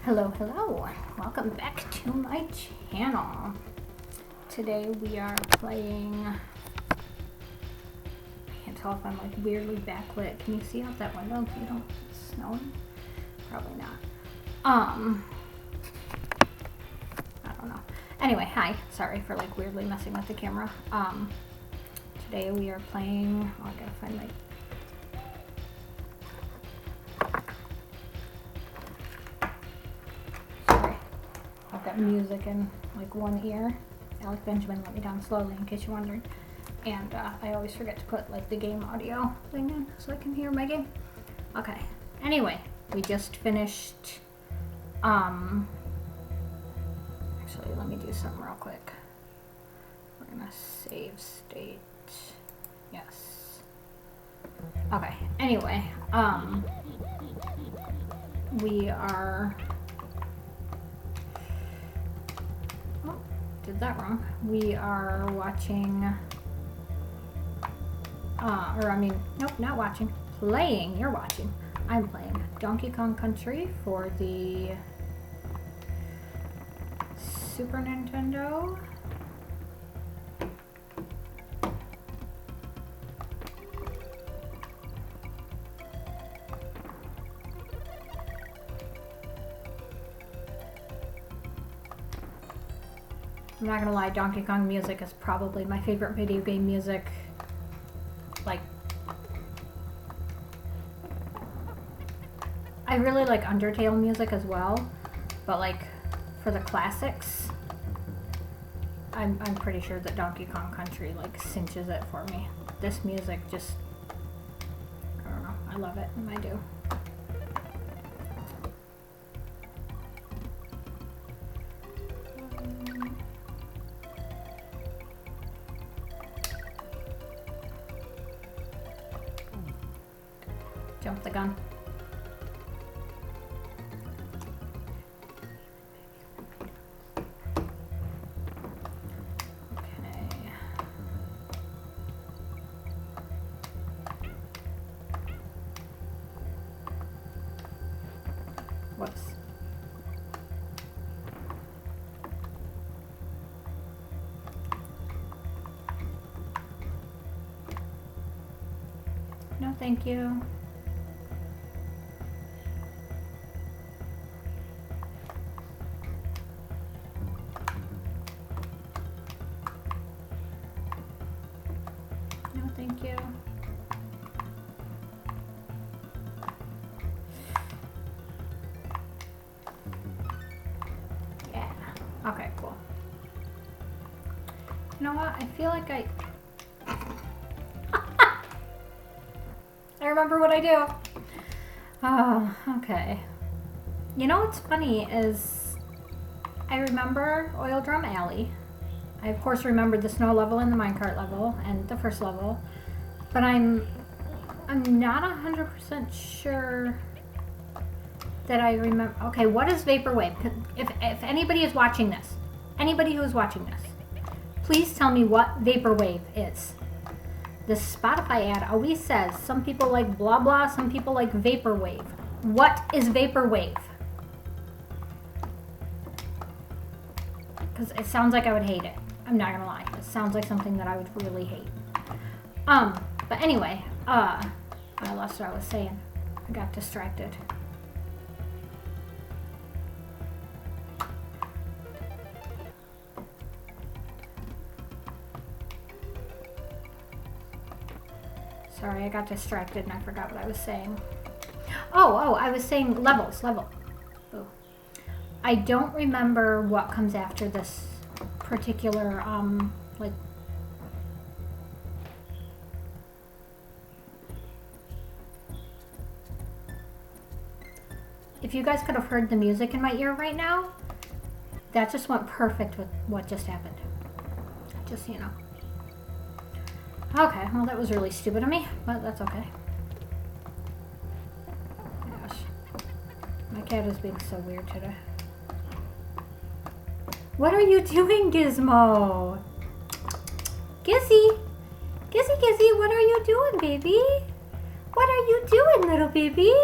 Hello, hello. Welcome back to my channel. Today we are playing... I can't tell if I'm like weirdly backlit. Can you see out that window? You don't... It's snowing? Probably not. I don't know. Anyway, hi. Sorry for like weirdly messing with the camera. Today we are playing... Oh, I gotta find my... I've got music in like one ear. Alec Benjamin let me down slowly, in case you're wondering. And I always forget to put like the game audio thing in so I can hear my game. Okay. Anyway, we just finished. Actually, let me do something real quick. We're gonna save state. Yes. Okay. Anyway, we are. Did that wrong. We are watching, nope, not watching, playing, you're watching. I'm playing Donkey Kong Country for the Super Nintendo. I'm not gonna lie, Donkey Kong music is probably my favorite video game music. Like, I really like Undertale music as well, but like, for the classics, I'm pretty sure that Donkey Kong Country like cinches it for me. This music just, I don't know, I love it, and I do. Jump the gun. Okay. Whoops. No, thank you. No, thank you. Yeah. Okay, cool. You know what? I feel like I remember what I do. Oh, okay. You know what's funny is I remember Oil Drum Alley. I of course remembered the snow level and the minecart level and the first level, but I'm not 100% sure that I remember. Okay, what is Vaporwave? If anybody is watching this, anybody who is watching this, please tell me what Vaporwave is. The Spotify ad always says some people like blah blah, some people like Vaporwave. What is Vaporwave? Because it sounds like I would hate it. I'm not gonna lie. It sounds like something that I would really hate. But anyway, I lost what I was saying. I got distracted. Sorry, I got distracted and I forgot what I was saying. Oh, I was saying level. Oh. I don't remember what comes after this particular, like... If you guys could have heard the music in my ear right now, that just went perfect with what just happened. Just so you know. Okay, well that was really stupid of me, but that's okay. Gosh. My cat is being so weird today. What are you doing, Gizmo? Gizzy! Gizzy, what are you doing, baby? What are you doing, little baby?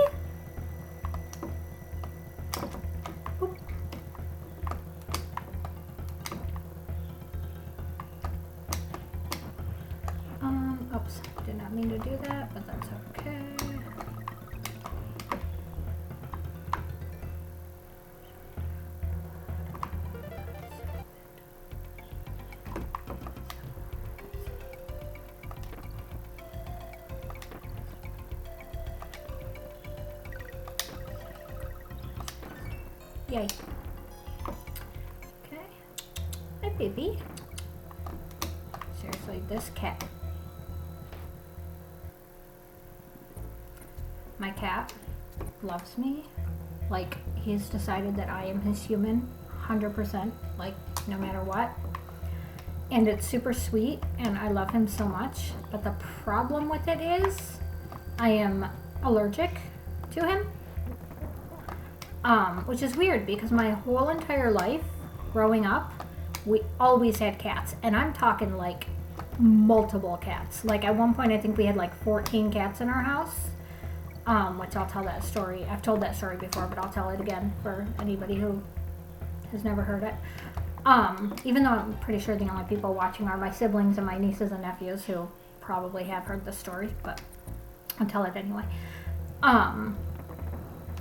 Yay. Okay. Hi, baby. Seriously, this cat. My cat loves me. Like, he's decided that I am his human, 100%, like, no matter what. And it's super sweet, and I love him so much. But the problem with it is, I am allergic to him. Which is weird, because my whole entire life, growing up, we always had cats. And I'm talking, like, multiple cats. Like, at one point, I think we had, like, 14 cats in our house. Which I'll tell that story. I've told that story before, but I'll tell it again for anybody who has never heard it. Even though I'm pretty sure the only people watching are my siblings and my nieces and nephews who probably have heard the story, but I'll tell it anyway.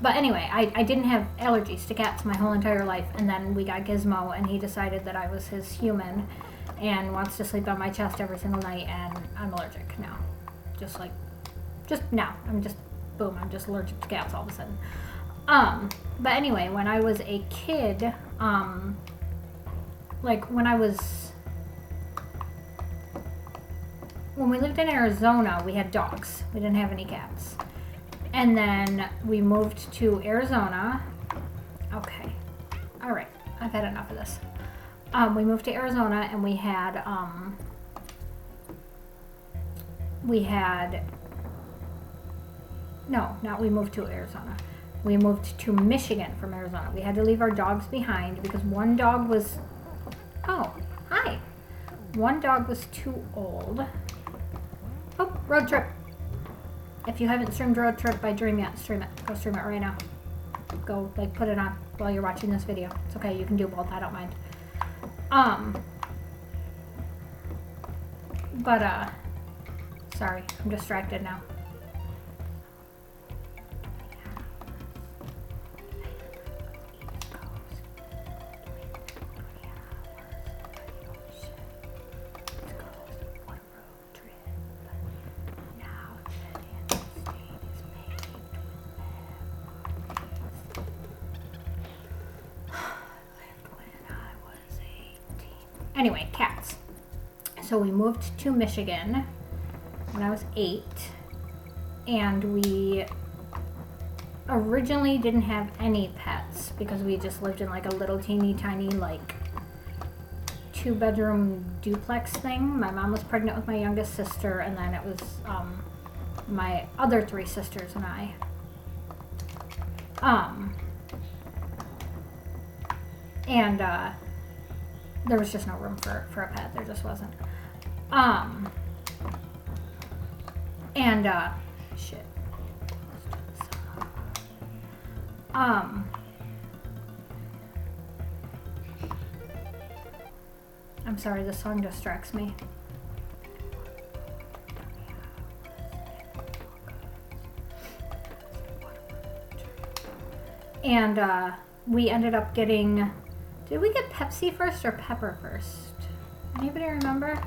But anyway, I didn't have allergies to cats my whole entire life, and then we got Gizmo, and he decided that I was his human and wants to sleep on my chest every single night, and I'm allergic now. Just now. Boom, I'm just allergic to cats all of a sudden. But anyway, when I was a kid, when we lived in Arizona, we had dogs. We didn't have any cats. And then we moved to Arizona. Okay. All right. I've had enough of this. We moved to Arizona, and we moved to Arizona. We moved to Michigan from Arizona. We had to leave our dogs behind because one dog was, hi. One dog was too old. Oh, Road Trip. If you haven't streamed Road Trip by Dream yet, stream it. Go stream it right now. Go, put it on while you're watching this video. It's okay, you can do both, I don't mind. Sorry, I'm distracted now. Anyway, cats. So we moved to Michigan when I was 8, and we originally didn't have any pets because we just lived in like a little teeny tiny like 2-bedroom duplex thing. My mom was pregnant with my youngest sister, and then it was my other 3 sisters and I. There was just no room for a pet. There just wasn't. Shit. I'm sorry, this song distracts me. And we ended up getting, did we get Pepsi first or Pepper first? Anybody remember?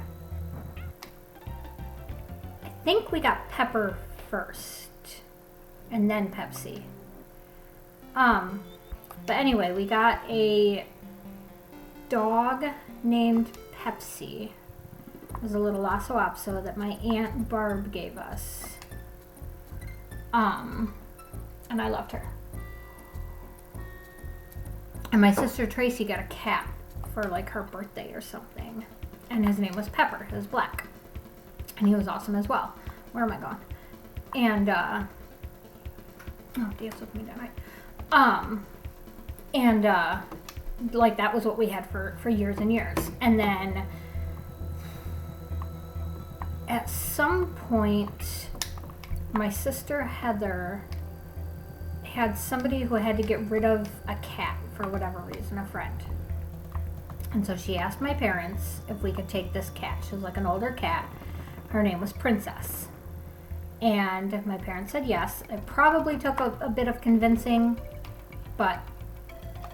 I think we got Pepper first and then Pepsi. But anyway, we got a dog named Pepsi. It was a little Lhasa Apso that my Aunt Barb gave us. And I loved her. And my sister Tracy got a cat for like her birthday or something. And his name was Pepper. He was black. And he was awesome as well. Where am I going? And, Dave's with me tonight. Like that was what we had for years and years. And then at some point, my sister Heather had somebody who had to get rid of a cat for whatever reason, a friend. And so she asked my parents if we could take this cat. She was like an older cat. Her name was Princess. And my parents said yes. It probably took a bit of convincing, but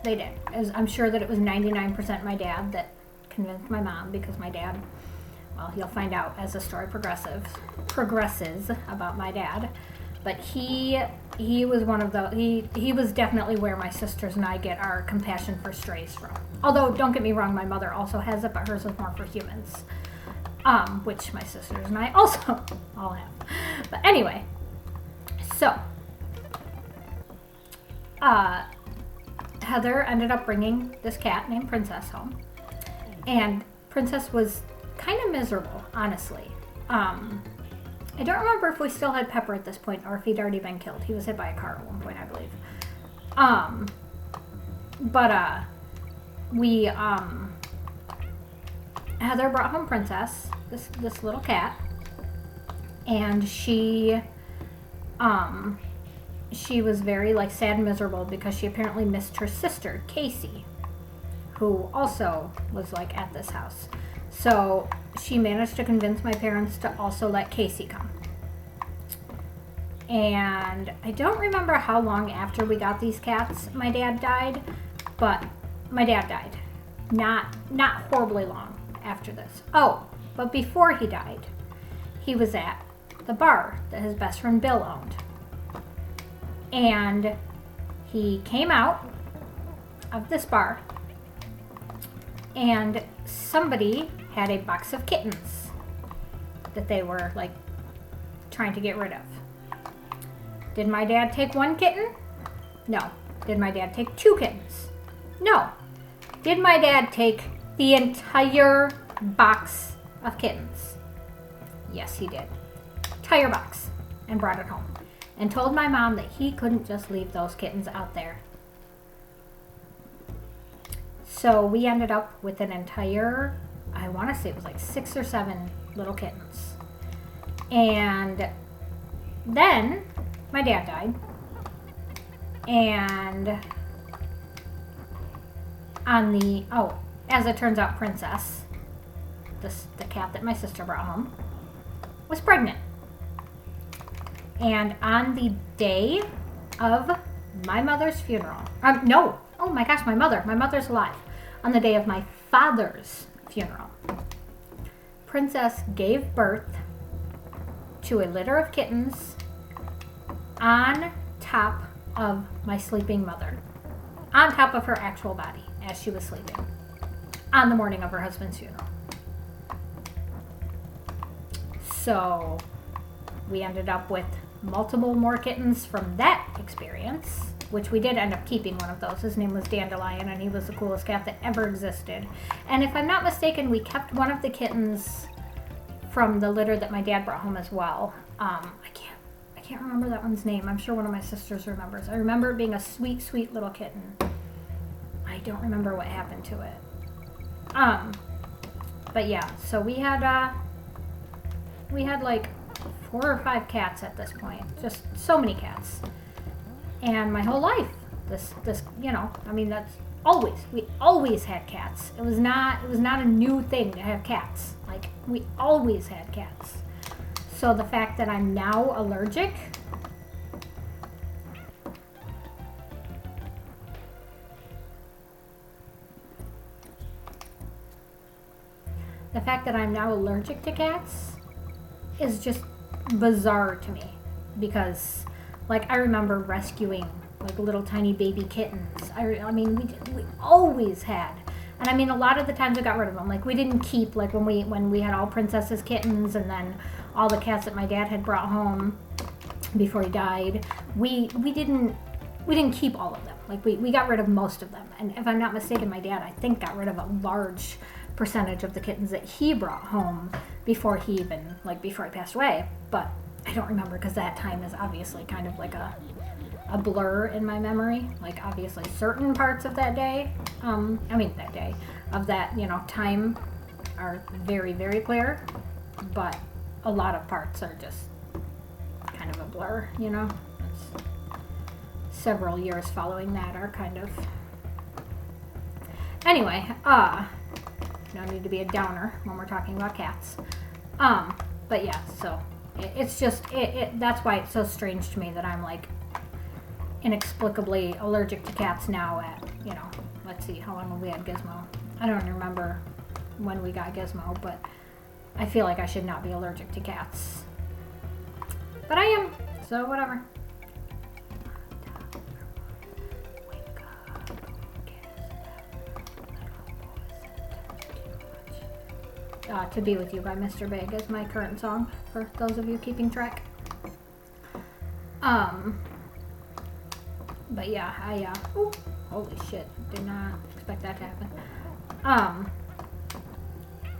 they did. I'm sure that it was 99% my dad that convinced my mom, because my dad, well, you'll find out as the story progresses about my dad. But he he was one of the he was definitely where my sisters and I get our compassion for strays from. Although don't get me wrong, my mother also has it, but hers is more for humans, which my sisters and I also all have. But anyway, so Heather ended up bringing this cat named Princess home, and Princess was kind of miserable, honestly. I don't remember if we still had Pepper at this point or if he'd already been killed. He was hit by a car at one point, I believe. Heather brought home Princess, this little cat, and she was very like sad and miserable because she apparently missed her sister, Casey, who also was like at this house. So she managed to convince my parents to also let Casey come. And I don't remember how long after we got these cats my dad died, but my dad died. Not horribly long after this. Oh, but before he died, he was at the bar that his best friend Bill owned. And he came out of this bar and somebody had a box of kittens that they were like trying to get rid of. Did my dad take one kitten? No. Did my dad take two kittens? No. Did my dad take the entire box of kittens? Yes, he did. Entire box, and brought it home and told my mom that he couldn't just leave those kittens out there. So we ended up with an entire, I want to say it was like 6 or 7 little kittens. And then my dad died. And as it turns out, Princess, the cat that my sister brought home, was pregnant. And on the day of my mother's funeral, no, oh my gosh, my mother's alive. On the day of my father's funeral, Princess gave birth to a litter of kittens on top of my sleeping mother, on top of her actual body as she was sleeping, on the morning of her husband's funeral. So we ended up with multiple more kittens from that experience, which we did end up keeping one of those. His name was Dandelion, and he was the coolest cat that ever existed. And if I'm not mistaken, we kept one of the kittens from the litter that my dad brought home as well. I can't remember that one's name. I'm sure one of my sisters remembers. I remember it being a sweet, sweet little kitten. I don't remember what happened to it. But yeah, so we had like 4 or 5 cats at this point. Just so many cats. And my whole life, this, I mean, we always had cats. It was not a new thing to have cats. Like, we always had cats. So the fact that I'm now allergic, to cats is just bizarre to me, because like I remember rescuing like little tiny baby kittens. I mean we always had, and I mean a lot of the times we got rid of them. Like we didn't keep, like when we had all Princess's kittens and then all the cats that my dad had brought home before he died, we didn't keep all of them. Like we got rid of most of them. And if I'm not mistaken, my dad I think got rid of a large percentage of the kittens that he brought home before he passed away. But I don't remember, because that time is obviously kind of like a blur in my memory. Like obviously certain parts of that day, of that time are very, very clear, but a lot of parts are just kind of a blur, It's several years following that are kind of, anyway, no need to be a downer when we're talking about cats. But yeah, so it's just, that's why it's so strange to me that I'm like inexplicably allergic to cats now at, let's see, how long have we had Gizmo? I don't remember when we got Gizmo, but I feel like I should not be allergic to cats. But I am, so whatever. To Be With You by Mr. Big is my current song, for those of you keeping track. But yeah, ooh, holy shit, did not expect that to happen.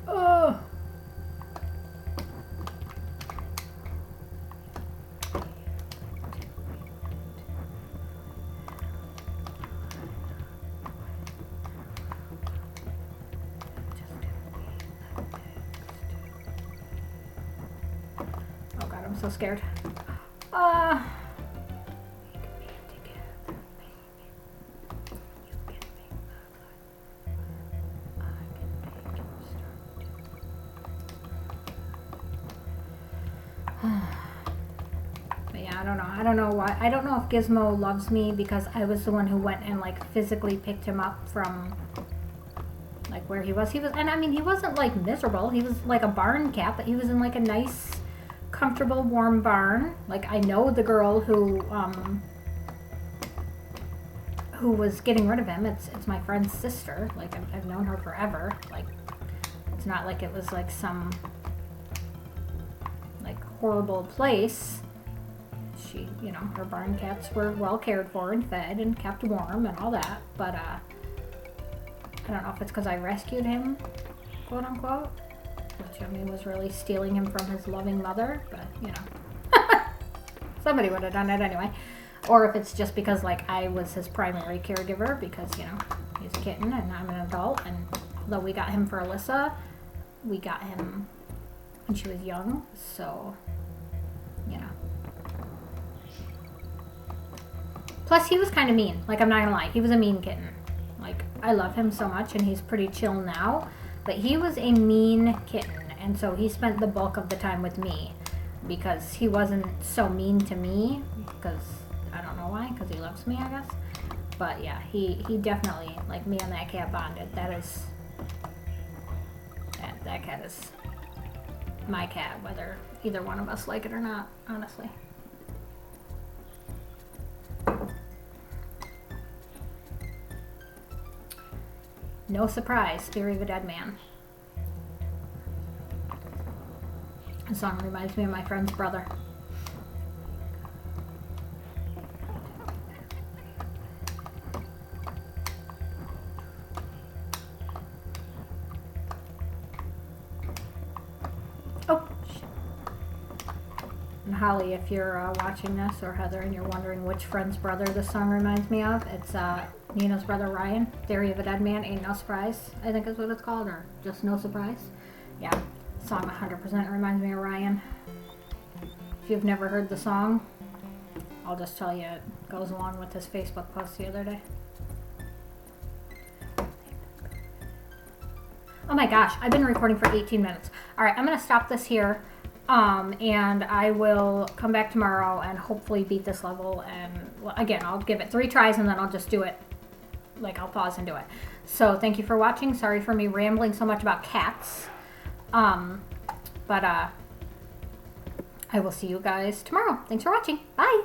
Oh. Oh god, I'm so scared. But yeah, I don't know. I don't know why. I don't know if Gizmo loves me because I was the one who went and like physically picked him up from like where he was. And I mean, he wasn't like miserable. He was like a barn cat, but he was in like a nice, comfortable, warm barn. Like I know the girl who was getting rid of him. It's my friend's sister. Like I've known her forever. Like it's not like it was like some like horrible place. She, you know, her barn cats were well cared for and fed and kept warm and all that. But I don't know if it's because I rescued him, quote unquote, which I mean was really stealing him from his loving mother. But you know, somebody would have done it anyway. Or if it's just because like I was his primary caregiver because, you know, he's a kitten and I'm an adult. And although we got him for Alyssa, we got him when she was young. So, you know. Plus he was kind of mean. Like I'm not gonna lie, he was a mean kitten. Like I love him so much and he's pretty chill now. But he was a mean kitten. And so he spent the bulk of the time with me. Because he wasn't so mean to me. Because I don't know why, because he loves me, I guess. But yeah, he definitely, like me and that cat bonded. That cat is my cat, whether either one of us like it or not, honestly. No surprise, Theory of a Dead Man. The song reminds me of my friend's brother. Oh, shit. And Holly, if you're watching this, or Heather, and you're wondering which friend's brother this song reminds me of, it's Nina's brother Ryan. Theory of a Dead Man, Ain't No Surprise, I think is what it's called, or just No Surprise. Yeah, song 100% reminds me of Ryan. If you've never heard the song, I'll just tell you it goes along with his Facebook post the other day. Oh my gosh, I've been recording for 18 minutes. All right, I'm going to stop this here, and I will come back tomorrow and hopefully beat this level. And well, again, I'll give it 3 tries and then I'll just do it. Like, I'll pause and do it. So thank you for watching. Sorry for me rambling so much about cats. But I will see you guys tomorrow. Thanks for watching. Bye.